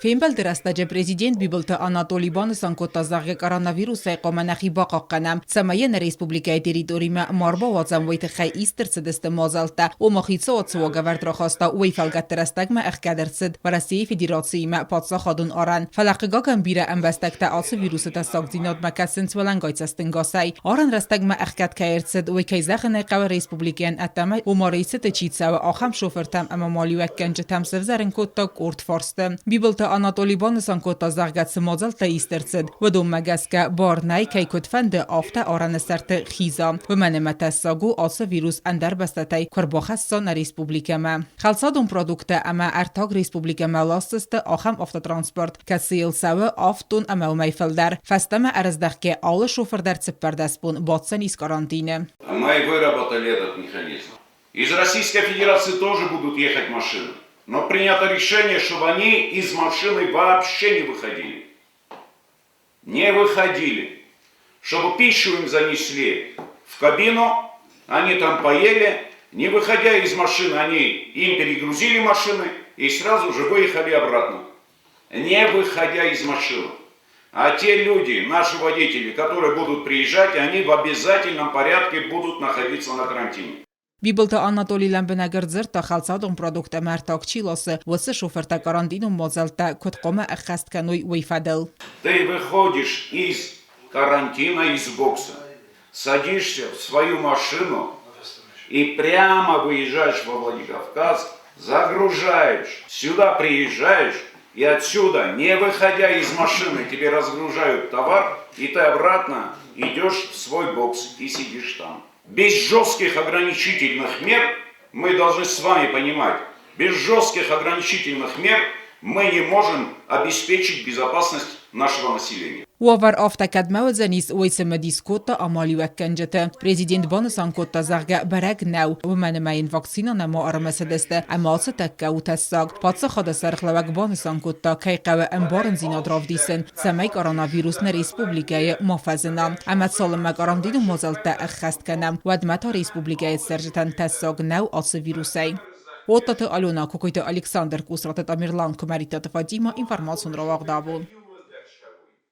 Фембел дырастаджа президент бибылты Анатолий Банысан коттазагы коронавирусай команахи бақаққанам. Самайен республикай территорима марба ватзам войты хай истерцедесті мазалта. Омахица отсуага вардрахаста уйфалгат дырастагма әхкадерцед. Варасии федерацийма патса хадун аран. Фалақыга гамбира амбастакта алсы вирусы тасак зинад макасынц валангайцастын гасай. Аран растагма әхкад кайерцед уйкайзахынай қава республикаян әттамай умарайсы течитсавы ахам шофертам ама малиуәккенжі тамсывзарын коттак орд фарсты. Бибылты Anatolii Banısan kottazagats mazalta isterced, ودوم مگسکه بارنای کی کتفند آفته آران سرت خیزا و من متساگو آس ویروس اندر بستای کرباخستان ریسپوبلیکه ما. خلصادون پرودکت اما ارتاگ ریسپوبلیکه ما لاستست آخم آفت ترانسپورت کسیل سوه آفتون اما میفلدر فستم ارزدخ که آل شوفر در سپردست بون باتسن ایس карантине. Мы выработали этот механизм. Из Российской Федерации тоже будут ехать машины. Но принято решение, чтобы они из машины вообще не выходили. Не выходили. Чтобы пищу им занесли в кабину, они там поели, не выходя из машины, им перегрузили машины и сразу же выехали обратно. Не выходя из машины. А те люди, наши водители, которые будут приезжать, они в обязательном порядке будут находиться на карантине. Бибылты Анатолий Ламбенагердзер та халцадон продукта мартак чилосы высы шоферта карантину мазалта коткома ахастканой уйфадел. Ты выходишь из карантина, из бокса, садишься в свою машину и прямо выезжаешь во Владикавказ, загружаешь, сюда приезжаешь и отсюда, не выходя из машины, тебе разгружают товар, и ты обратно идешь в свой бокс и сидишь там. Без жестких ограничительных мер, мы должны с вами понимать, без жестких ограничительных мер мы не можем обеспечить безопасность нашего населения. Уавар афтакад мавзанис уйсем дискота амалиуаккенжете. Президент Банысан коттазагга барак нау ومنماين вакцина нама армасадесте амалсы такка утассаг. Патса хада сархлавак Банысан котта кайқава амбарн зинадравдисен. Самай коронавирус на республикае мафазена. Амат салмак арандину мазалта ахаст канам. Вадмата республикае сержетан тассаг нау асы вирусай. Отаты Алена Кокойта Александр Кусратат Амирлан Комаритат Фадима информацион равагдабун.